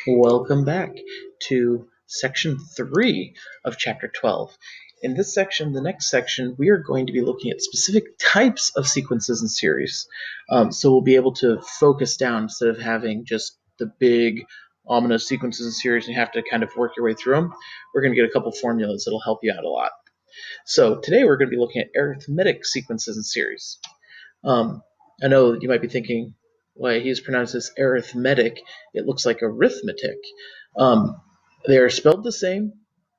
Welcome back to section 3 of chapter 12. In this section, the next section, we are going to be looking at specific types of sequences and series. So we'll be able to focus down instead of having just the big ominous sequences and series and you have to kind of work your way through them. We're going to get a couple formulas that'll help you out a lot. So today we're going to be looking at arithmetic sequences and series. I know you might be thinking, why he's pronounced as arithmetic, it looks like arithmetic. They are spelled the same,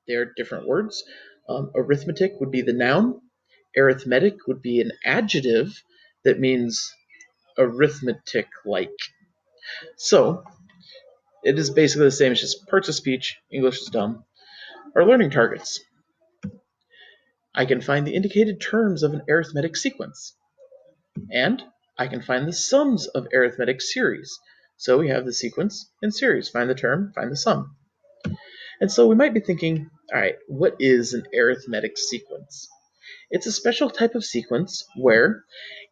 they are different words. Arithmetic would be the noun, arithmetic would be an adjective that means arithmetic-like. So, it is basically the same, it's just parts of speech, English is dumb. Our learning targets. I can find the indicated terms of an arithmetic sequence. And I can find the sums of arithmetic series. So we have the sequence and series. Find the term, find the sum. And so we might be thinking, all right, what is an arithmetic sequence? It's a special type of sequence where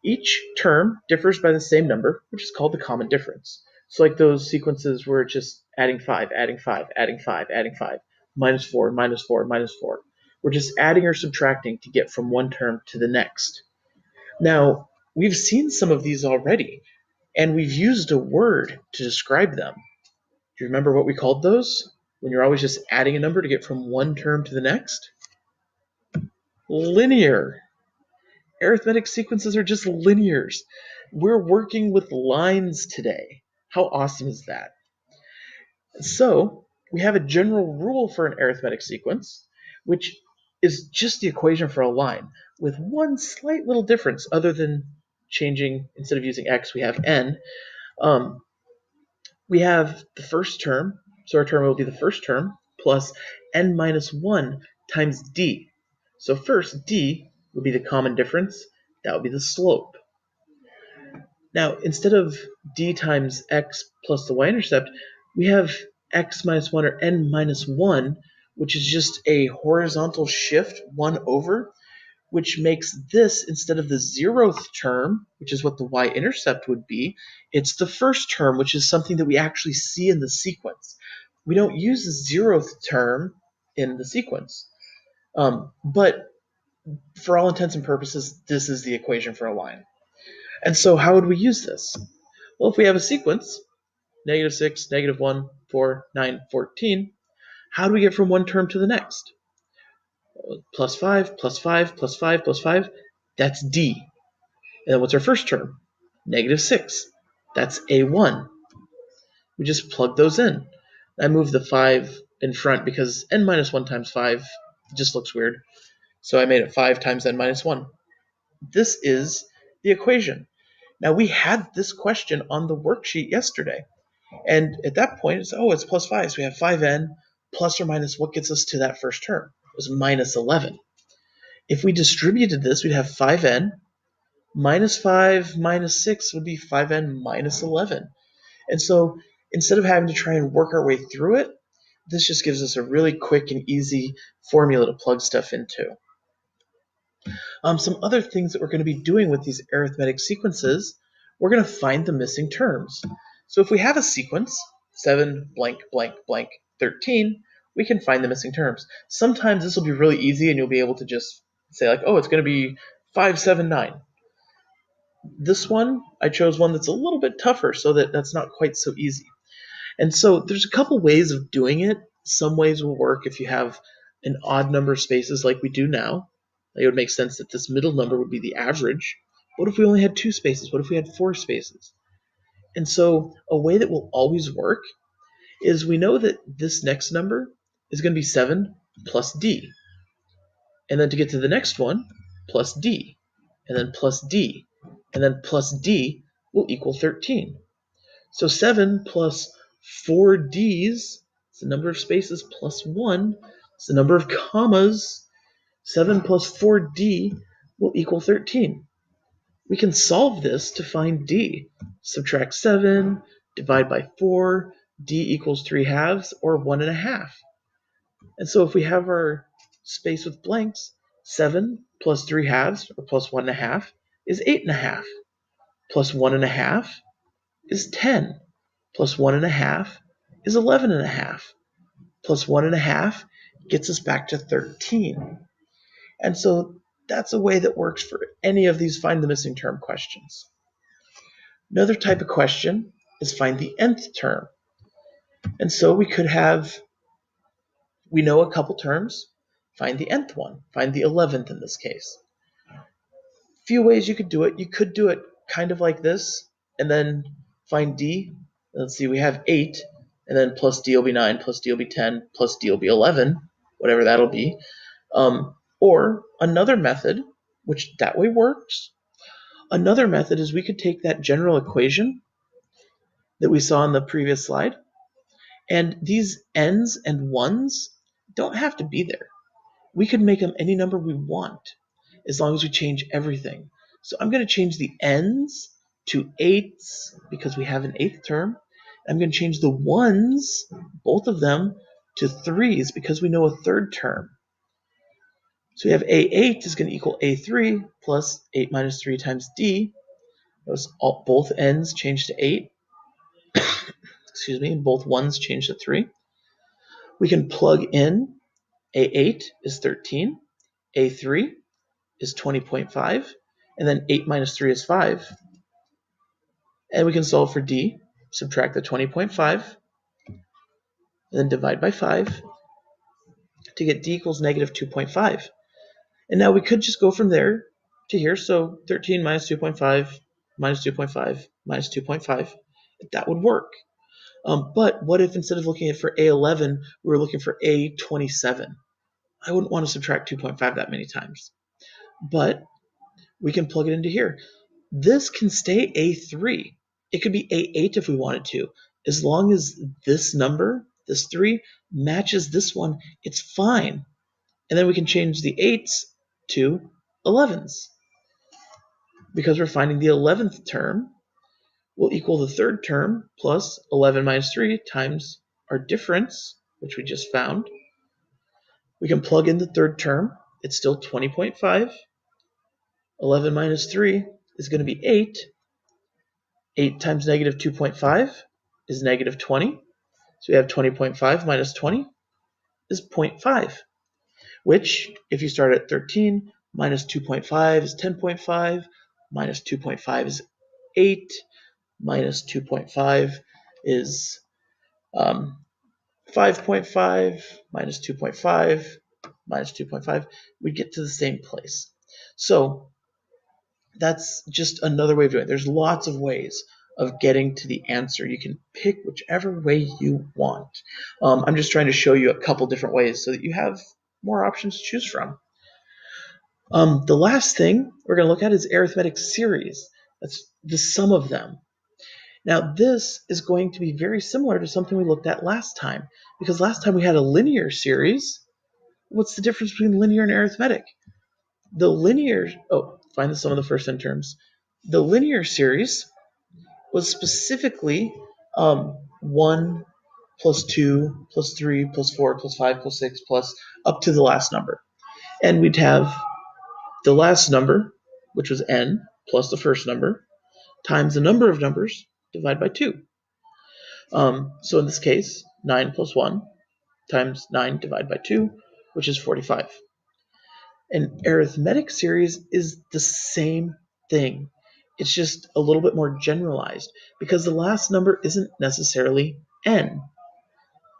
each term differs by the same number, which is called the common difference. So like those sequences where it's just adding 5, adding 5, adding 5, adding 5, minus 4, minus 4, minus 4. We're just adding or subtracting to get from one term to the next. Now, we've seen some of these already, and we've used a word to describe them. Do you remember what we called those? When you're always just adding a number to get from one term to the next? Linear. Arithmetic sequences are just linears. We're working with lines today. How awesome is that? So, we have a general rule for an arithmetic sequence, which is just the equation for a line, with one slight little difference other than changing, instead of using x, we have n. We have the first term, so our term will be the first term, plus n minus 1 times d. So first, d would be the common difference. That would be the slope. Now, instead of d times x plus the y-intercept, we have x minus 1 or n minus 1, which is just a horizontal shift 1 over, which makes this, instead of the 0th term, which is what the y-intercept would be, it's the first term, which is something that we actually see in the sequence. We don't use the 0th term in the sequence. But for all intents and purposes, this is the equation for a line. And so how would we use this? Well, if we have a sequence, negative 6, negative 1, 4, 9, 14, how do we get from one term to the next? Plus 5, plus 5, plus 5, plus 5, that's d. And then what's our first term? Negative 6. That's a1. We just plug those in. I move the 5 in front because n minus 1 times 5 just looks weird. So I made it 5 times n minus 1. This is the equation. Now, we had this question on the worksheet yesterday. And at that point, it's plus 5. So we have 5n plus or minus what gets us to that first term. It was minus 11. If we distributed this, we'd have 5n minus 5 minus 6 would be 5n minus 11. And so instead of having to try and work our way through it, this just gives us a really quick and easy formula to plug stuff into. Some other things that we're going to be doing with these arithmetic sequences, we're going to find the missing terms. So if we have a sequence, 7 blank blank blank 13, we can find the missing terms. Sometimes this will be really easy and you'll be able to just say like, oh, it's going to be 5, 7, 9. This one, I chose one that's a little bit tougher so that's not quite so easy. And so there's a couple ways of doing it. Some ways will work if you have an odd number of spaces like we do now. It would make sense that this middle number would be the average. What if we only had 2 spaces? What if we had 4 spaces? And so a way that will always work is we know that this next number is going to be 7 plus d. And then to get to the next one, plus d. And then plus d. And then plus d will equal 13. So 7 plus 4 d's is the number of spaces plus 1. It's the number of commas. 7 plus 4d will equal 13. We can solve this to find d. Subtract 7, divide by 4, d equals 3 halves, or 1 1/2. And so if we have our space with blanks, 7 plus 3 halves, or plus 1 1/2, is 8 1/2. Plus 1 1/2 is 10. Plus 1 1/2 is 11.5. Plus 1.5 gets us back to 13. And so that's a way that works for any of these find the missing term questions. Another type of question is find the nth term. And so we could have, we know a couple terms, find the nth one, find the 11th in this case. Few ways you could do it. You could do it kind of like this, and then find d. Let's see, we have 8, and then plus d will be 9, plus d will be 10, plus d will be 11, whatever that'll be. Or another method, which that way works. Another method is we could take that general equation that we saw in the previous slide, and these n's and 1's don't have to be there. We could make them any number we want as long as we change everything. So I'm going to change the n's to 8's because we have an 8th term. I'm going to change the 1's, both of them, to 3's because we know a 3rd term. So we have A8 is going to equal A3 plus 8 minus 3 times D. Notice both n's change to 8. Excuse me, and both 1's change to 3. We can plug in A8 is 13, A3 is 20.5, and then 8 minus 3 is 5. And we can solve for D, subtract the 20.5, and then divide by 5 to get D equals negative 2.5. And now we could just go from there to here. So 13 minus 2.5 minus 2.5 minus 2.5. That would work. But what if instead of looking at for A11, we were looking for A27? I wouldn't want to subtract 2.5 that many times. But we can plug it into here. This can stay A3. It could be A8 if we wanted to. As long as this number, this 3, matches this one, it's fine. And then we can change the 8's to 11's. Because we're finding the 11th term will equal the 3rd term plus 11 minus 3 times our difference, which we just found. We can plug in the 3rd term. It's still 20.5. 11 minus 3 is going to be 8. 8 times negative 2.5 is negative 20. So we have 20.5 minus 20 is 0.5, which, if you start at 13, minus 2.5 is 10.5, minus 2.5 is 8, minus 2.5 is 5.5, minus 2.5, minus 2.5. We get to the same place. So that's just another way of doing it. There's lots of ways of getting to the answer. You can pick whichever way you want. I'm just trying to show you a couple different ways so that you have more options to choose from. The last thing we're going to look at is arithmetic series. That's the sum of them. Now this is going to be very similar to something we looked at last time, because last time we had a linear series. What's the difference between linear and arithmetic? The linear, find the sum of the first n terms. The linear series was specifically 1 plus 2 plus 3 plus 4 plus 5 plus 6 plus up to the last number. And we'd have the last number, which was n, plus the first number, times the number of numbers, divided by 2. So in this case, 9 plus 1 times 9 divided by 2, which is 45. An arithmetic series is the same thing. It's just a little bit more generalized because the last number isn't necessarily n.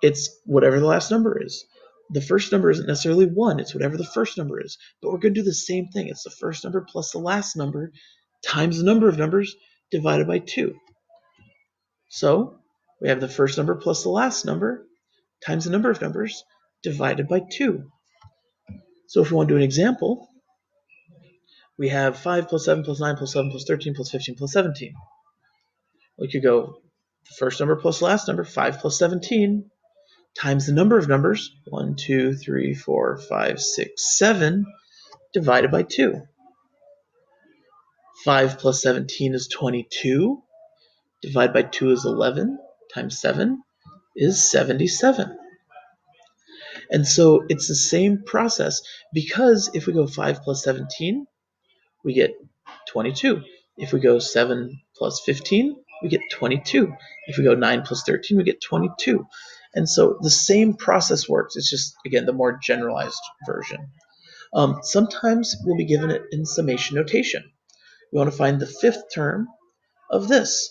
It's whatever the last number is. The first number isn't necessarily 1. It's whatever the first number is. But we're going to do the same thing. It's the first number plus the last number times the number of numbers divided by 2. So we have the first number plus the last number times the number of numbers divided by 2. So if we want to do an example, we have 5 plus 7 plus 9 plus 7 plus 13 plus 15 plus 17. We could go the first number plus the last number, 5 plus 17, times the number of numbers, 1, 2, 3, 4, 5, 6, 7, divided by 2. 5 plus 17 is 22, divided by 2 is 11, times 7 is 77. And so it's the same process, because if we go 5 plus 17, we get 22. If we go 7 plus 15, we get 22. If we go 9 plus 13, we get 22. And so the same process works. It's just, again, the more generalized version. Sometimes we'll be given it in summation notation. We want to find the fifth term of this.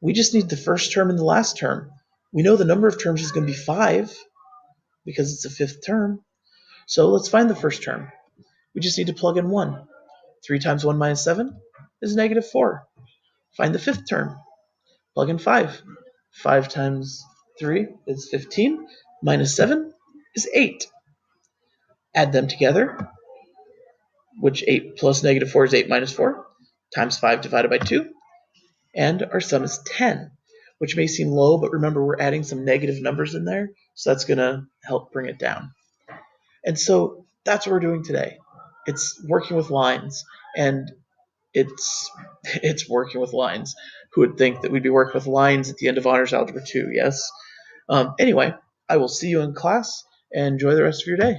We just need the first term and the last term. We know the number of terms is going to be 5 because it's the fifth term. So let's find the first term. We just need to plug in 1. 3 times 1 minus 7 is negative 4. Find the fifth term. Plug in 5. 5 times 3 is 15. Minus 7 is 8. Add them together, which 8 plus negative 4 is 8 minus 4, times 5 divided by 2. And our sum is 10, which may seem low, but remember we're adding some negative numbers in there, so that's going to help bring it down. And so that's what we're doing today. It's working with lines, and it's working with lines. Who would think that we'd be working with lines at the end of Honors Algebra 2, yes? Anyway, I will see you in class, and enjoy the rest of your day.